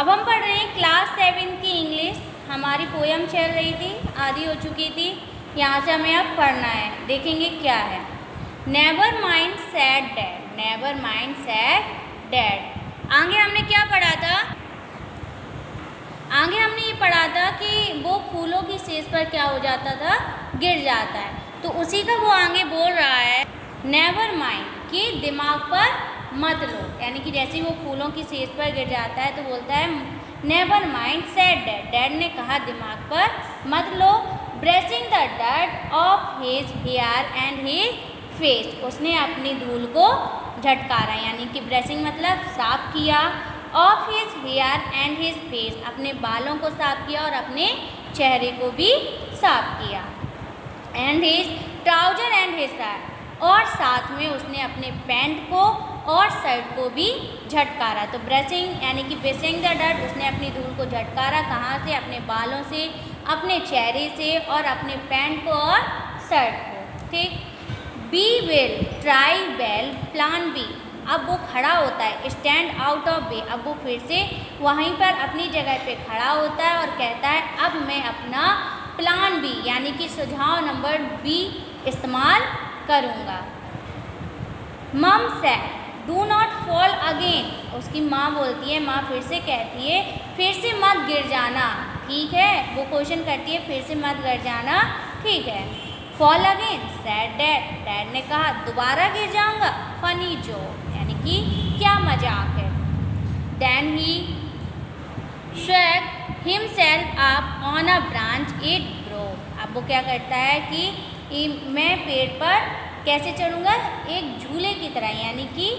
अब हम पढ़ रहे हैं क्लास 7 की इंग्लिश। हमारी पोयम चल रही थी, आधी हो चुकी थी। यहाँ से हमें अब पढ़ना है, देखेंगे क्या है। Never mind said dad, never mind said dad. आगे हमने क्या पढ़ा था? आगे हमने ये पढ़ा था कि वो फूलों की सेज पर क्या हो जाता था, गिर जाता है। तो उसी का वो आगे बोल रहा है नेवर माइंड, कि दिमाग पर मत लो। यानी कि जैसे वो फूलों की सेज पर गिर जाता है तो बोलता है never mind said dad, dad ने कहा दिमाग पर मत लो। Brushing the dust off his hair and his face, उसने अपनी धूल को झटकारा। यानी कि ब्रशिंग मतलब साफ किया, off his hair and his face, अपने बालों को साफ किया और अपने चेहरे को भी साफ किया। And his trouser and his shirt, और साथ में उसने अपने पैंट को और शर्ट को भी झटकारा। तो ब्रशिंग यानी कि ब्रशिंग द डस्ट, उसने अपनी धूल को झटकारा। कहाँ से? अपने बालों से, अपने चेहरे से और अपने पैंट को और शर्ट को। ठीक। Be will try well plan be, अब वो खड़ा होता है, स्टैंड आउट ऑफ वे, अब वो फिर से वहीं पर अपनी जगह पे खड़ा होता है और कहता है अब मैं अपना प्लान बी यानी कि सुझाव नंबर बी इस्तेमाल करूँगा। मम said do not fall again, उसकी माँ बोलती है, माँ फिर से कहती है फिर से मत गिर जाना। ठीक है, वो क्वेश्चन करती है फिर से मत गिर जाना। ठीक है। Fall again sad dad, dad ने कहा दोबारा गिर जाऊंगा। फनी जोक यानी कि क्या मजाक है। Then he swung himself up on a branch it grow, अब वो क्या करता है कि मैं पेड़ पर कैसे चढ़ूँगा, एक झूले की तरह, यानी कि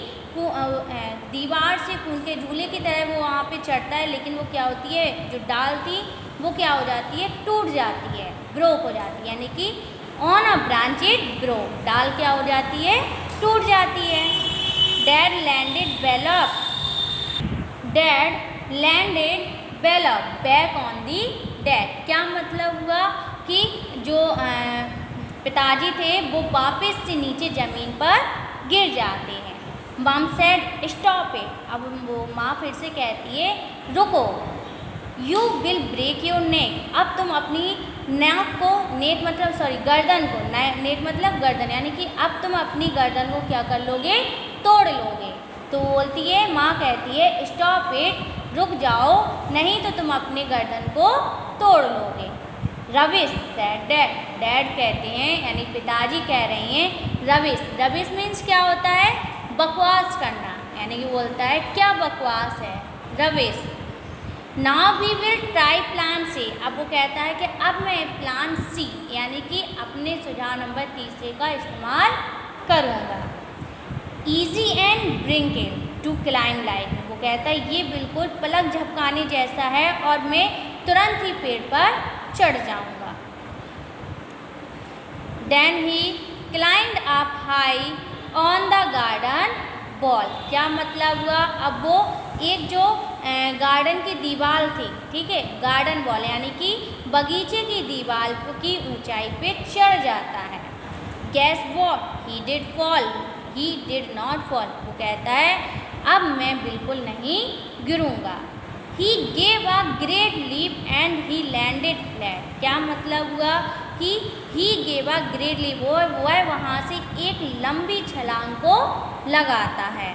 दीवार से कूद के झूले की तरह वो वहाँ पे चढ़ता है। लेकिन वो क्या होती है, जो डाल थी वो क्या हो जाती है, टूट जाती है, ब्रोक हो जाती है। यानी कि on a branch it grow, डाल क्या हो जाती है, टूट जाती है। Dad landed well up, dad landed well up back on the deck, क्या मतलब हुआ कि जो पिताजी थे वो वापस से नीचे ज़मीन पर गिर जाते हैं। मम सेड स्टॉप इट, अब वो माँ फिर से कहती है रुको। You will break your neck, अब तुम अपनी नाक को, नेक मतलब सॉरी गर्दन को, नेक मतलब गर्दन, यानी कि अब तुम अपनी गर्दन को क्या कर लोगे, तोड़ लोगे। तो बोलती है, माँ कहती है स्टॉप इट, रुक जाओ, नहीं तो तुम अपनी गर्दन को तोड़ लोगे। रविश सेड डैड, डैड कहते हैं यानी पिताजी कह रहे हैं रविश, रविश मीन्स क्या होता है, बकवास करना, यानी कि बोलता है क्या बकवास है, Ravish. Now we will try plan C, अब वो कहता है कि अब मैं प्लान सी यानी कि अपने सुझाव नंबर 3 का इस्तेमाल करूँगा। Easy and brinkle to climb like, वो कहता है ये बिल्कुल पलक झपकाने जैसा है और मैं तुरंत ही पेड़ पर चढ़ जाऊँगा। Then he climb up high on the garden wall, क्या मतलब हुआ, अब वो एक जो गार्डन की दीवार थी, ठीक है, गार्डन वॉल यानी कि बगीचे की दीवार की ऊंचाई पे चढ़ जाता है। Guess what, he did fall, he did not fall, वो कहता है अब मैं बिल्कुल नहीं गिरूंगा। He gave a great leap and he landed flat, क्या मतलब हुआ कि he gave a great leap, वो है वहाँ से एक लंबी छलांग को लगाता है।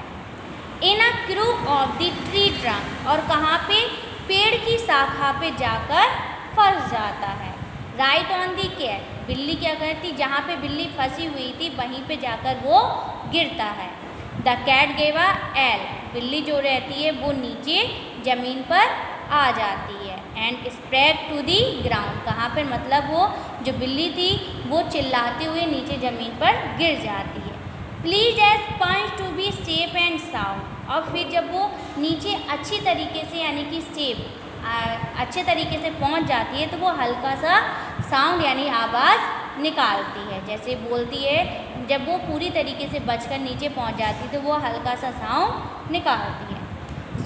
In a crook of the tree trunk, और कहाँ पे, पेड़ की शाखा पे जाकर फंस जाता है। राइट ऑन दी कैट, बिल्ली क्या करती, जहाँ पे बिल्ली फंसी हुई थी वहीं पे जाकर वो गिरता है। The cat gave a yell, बिल्ली जो रहती है वो नीचे ज़मीन पर आ जाती है। And spread to the ground, कहाँ पर मतलब वो जो बिल्ली थी वो चिल्लाते हुए नीचे ज़मीन पर गिर जाती है। Please as punch to be safe and sound, और फिर जब वो नीचे अच्छी तरीके से यानी कि सेफ अच्छे तरीके से पहुंच जाती है तो वो हल्का सा साउंड यानी आवाज़ निकालती है। जैसे बोलती है, जब वो पूरी तरीके से बचकर नीचे पहुंच जाती है तो वो हल्का सा साउंड निकालती है।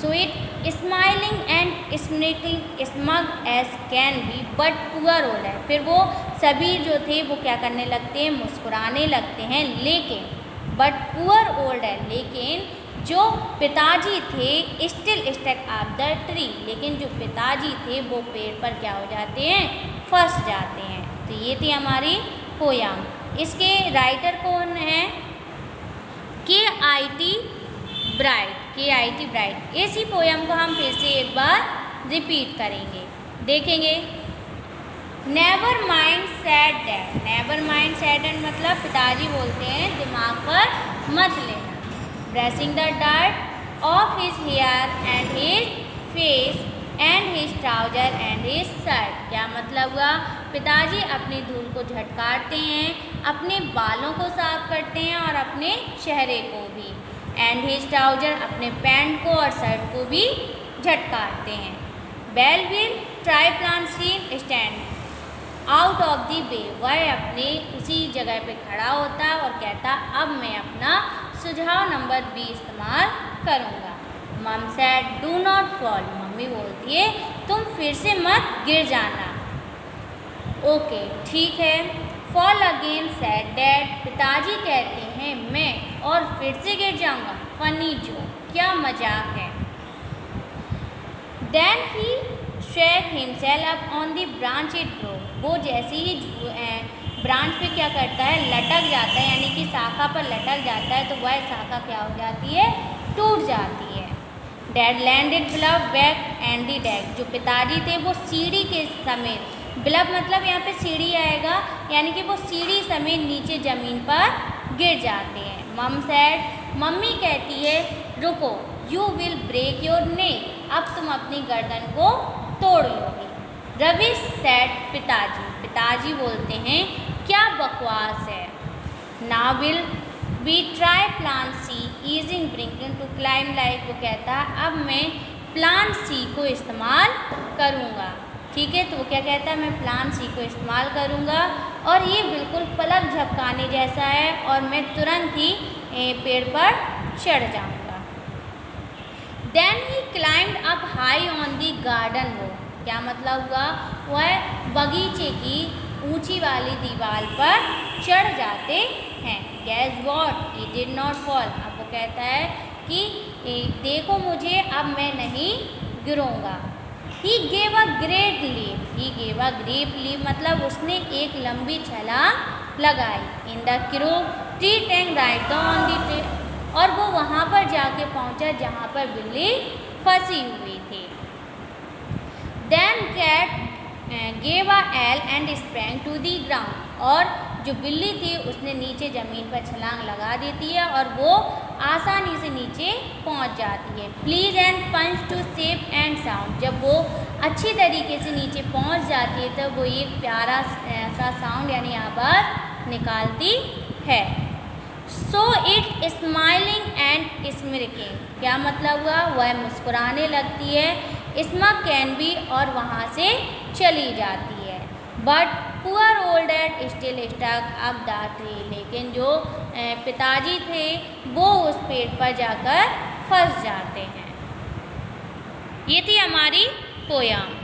Sweet smiling and smirking smug as can be but poor old है, फिर वो सभी जो थे वो क्या करने लगते हैं, मुस्कुराने लगते हैं, लेकिन बट पुअर ओल्ड है, लेकिन जो पिताजी थे still stuck up the tree, लेकिन जो पिताजी थे वो पेड़ पर क्या हो जाते हैं, फंस जाते हैं। तो ये थी हमारी पोयम। इसके राइटर कौन है, K.I.T. Bright, K.I.T. ब्राइट। इसी पोयम को हम फिर से एक बार रिपीट करेंगे, देखेंगे। Never mind said dad, never mind said dad मतलब पिताजी बोलते हैं दिमाग पर मत लेना। Brushing the dirt off his hair and his face and his trouser and his shirt, क्या मतलब हुआ, पिताजी अपनी धूल को झटकारते हैं, अपने बालों को साफ करते हैं और अपने चेहरे को भी, एंड हिज ट्राउजर अपने पैंट को और शर्ट को भी झटकारते हैं। Bell will try plant seen stand out of the way, वह अपने उसी जगह पे खड़ा होता है और कहता अब मैं अपना सुझाव नंबर 20 इस्तेमाल करूँगा। मम said do not fall, mummy बोलती है तुम फिर से मत गिर जाना। ओके ठीक है। फॉल अगेन सेड डैड, पिताजी कहते हैं मैं और फिर से गिर जाऊँगा। फनी जो, क्या मजाक है। Then he shake himself up on the branch it broke, वो जैसे ही ब्रांच पे क्या करता है, लटक जाता है, यानी कि शाखा पर लटक जाता है, तो वह शाखा क्या हो जाती है, टूट जाती है। Dad landed बिलव back and the deck, जो पिताजी थे वो सीढ़ी के समेत, बिलव मतलब यहाँ पे सीढ़ी आएगा, यानी कि वो सीढ़ी समेत नीचे ज़मीन पर गिर जाते हैं। मम सेड, मम्मी कहती है रुको, you will break your neck, अब तुम अपनी गर्दन को तोड़ लोगे। रविश सेड पिताजी, पिताजी बोलते हैं क्या बकवास है। Now will we try plan C easing blinking to climb like, वो कहता है अब मैं प्लान सी को इस्तेमाल करूँगा। ठीक है, तो वो क्या कहता है, मैं प्लान सी को इस्तेमाल करूँगा और ये बिल्कुल पलक झपकाने जैसा है और मैं तुरंत ही पेड़ पर चढ़ जाऊँगा। Then he climbed up high on the garden wall, क्या मतलब हुआ, वह बगीचे की ऊंची वाली दीवार पर चढ़ जाते हैं। Gas what he did not fall, अब वो कहता है कि देखो मुझे अब मैं नहीं गिरूँगा। He gave a great leap, he gave a great leap मतलब उसने एक लंबी छलांग लगाई। In the crow tree tang right on the tree, और वो वहाँ पर जाके पहुँचा जहाँ पर बिल्ली फंसी हुई थी। Then cat gave a yell and sprang to the ground, और जो बिल्ली थी उसने नीचे ज़मीन पर छलांग लगा देती है और वो आसानी से नीचे पहुंच जाती है। Please and punch to safe and sound, जब वो अच्छी तरीके से नीचे पहुंच जाती है तो वो एक प्यारा सा साउंड यानी आवाज़ निकालती है। सो इट स्माइलिंग एंड स्मिरकिंग, क्या मतलब हुआ, वह मुस्कुराने लगती है, स्मक कैन बी, और वहाँ से चली जाती है। But poor old dad still stuck up the tree, लेकिन जो पिताजी थे वो उस पेड़ पर जाकर फंस जाते हैं। ये थी हमारी पोयम।